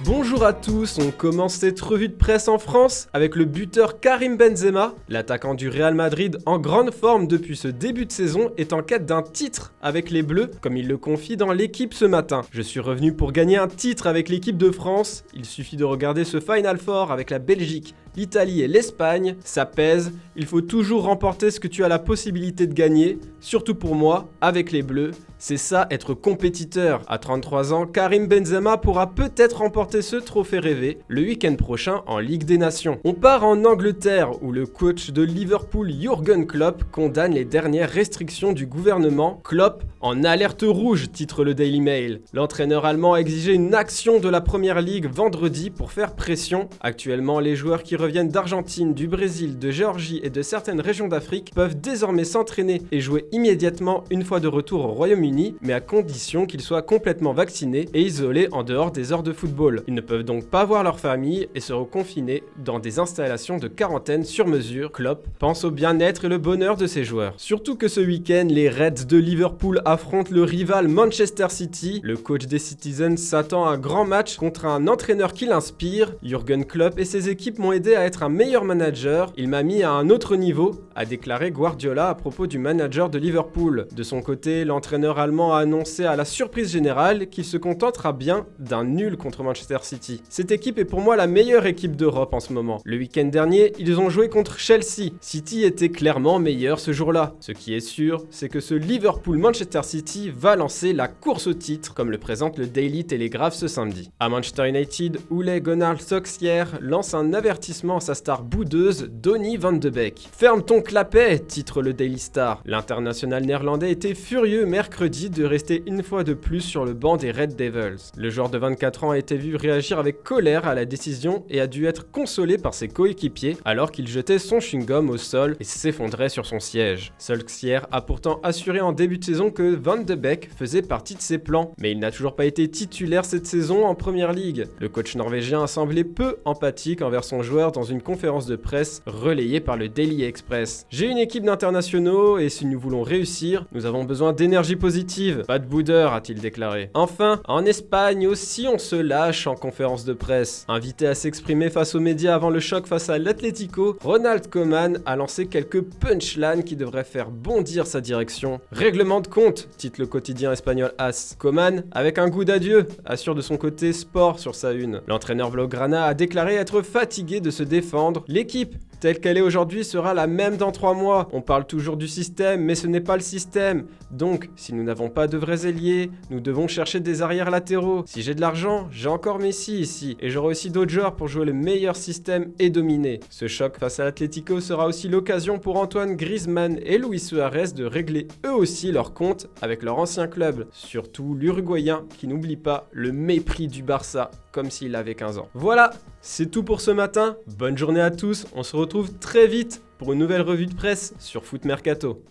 Bonjour à tous, on commence cette revue de presse en France avec le buteur Karim Benzema. L'attaquant du Real Madrid en grande forme depuis ce début de saison est en quête d'un titre avec les Bleus, comme il le confie dans l'équipe ce matin. Je suis revenu pour gagner un titre avec l'équipe de France. Il suffit de regarder ce Final Four avec la Belgique, l'Italie et l'Espagne. Ça pèse, il faut toujours remporter ce que tu as la possibilité de gagner, surtout pour moi, avec les Bleus. C'est ça, être compétiteur. À 33 ans, Karim Benzema pourra peut-être remporter ce trophée rêvé le week-end prochain en Ligue des Nations. On part en Angleterre où le coach de Liverpool, Jürgen Klopp, condamne les dernières restrictions du gouvernement. Klopp en alerte rouge, titre le Daily Mail. L'entraîneur allemand a exigé une action de la Première Ligue vendredi pour faire pression. Actuellement, les joueurs qui reviennent d'Argentine, du Brésil, de Géorgie et de certaines régions d'Afrique peuvent désormais s'entraîner et jouer immédiatement une fois de retour au Royaume-Uni, mais à condition qu'ils soient complètement vaccinés et isolés en dehors des heures de football. Ils ne peuvent donc pas voir leur famille et seront confinés dans des installations de quarantaine sur mesure. Klopp pense au bien-être et le bonheur de ses joueurs. Surtout que ce week-end, les Reds de Liverpool affrontent le rival Manchester City. Le coach des Citizens s'attend à un grand match contre un entraîneur qui l'inspire. Jürgen Klopp et ses équipes m'ont aidé à être un meilleur manager. Il m'a mis à un autre niveau, a déclaré Guardiola à propos du manager de Liverpool. De son côté, l'entraîneur allemand a annoncé à la surprise générale qu'il se contentera bien d'un nul contre Manchester City. Cette équipe est pour moi la meilleure équipe d'Europe en ce moment. Le week-end dernier, ils ont joué contre Chelsea. City était clairement meilleur ce jour-là. Ce qui est sûr, c'est que ce Liverpool-Manchester City va lancer la course au titre, comme le présente le Daily Telegraph ce samedi. À Manchester United, Ole Gunnar Solskjaer lance un avertissement à sa star boudeuse, Donny van de Beek. Ferme ton clapet, titre le Daily Star. L'international néerlandais était furieux mercredi de rester une fois de plus sur le banc des Red Devils. Le joueur de 24 ans a été vu réagir avec colère à la décision et a dû être consolé par ses coéquipiers alors qu'il jetait son chewing-gum au sol et s'effondrait sur son siège. Solskjaer a pourtant assuré en début de saison que Van de Beek faisait partie de ses plans, mais il n'a toujours pas été titulaire cette saison en Première Ligue. Le coach norvégien a semblé peu empathique envers son joueur dans une conférence de presse relayée par le Daily Express. J'ai une équipe d'internationaux et si nous voulons réussir, nous avons besoin d'énergie positive. Pas de boudeur, a-t-il déclaré. Enfin, en Espagne aussi on se lâche en conférence de presse. Invité à s'exprimer face aux médias avant le choc face à l'Atlético, Ronald Koeman a lancé quelques punchlines qui devraient faire bondir sa direction. Règlement de compte, titre le quotidien espagnol AS. Koeman, avec un goût d'adieu, assure de son côté sport sur sa une. L'entraîneur blaugrana a déclaré être fatigué de se défendre. L'équipe telle qu'elle est aujourd'hui sera la même dans 3 mois. On parle toujours du système, mais ce n'est pas le système. Donc, si nous n'avons pas de vrais ailiers, nous devons chercher des arrières latéraux. Si j'ai de l'argent, j'ai encore Messi ici, et j'aurai aussi d'autres joueurs pour jouer le meilleur système et dominer. Ce choc face à l'Atlético sera aussi l'occasion pour Antoine Griezmann et Luis Suarez de régler eux aussi leur compte avec leur ancien club. Surtout l'Uruguayen qui n'oublie pas le mépris du Barça, comme s'il avait 15 ans. Voilà, c'est tout pour ce matin. Bonne journée à tous, on se retrouve très vite pour une nouvelle revue de presse sur Foot Mercato.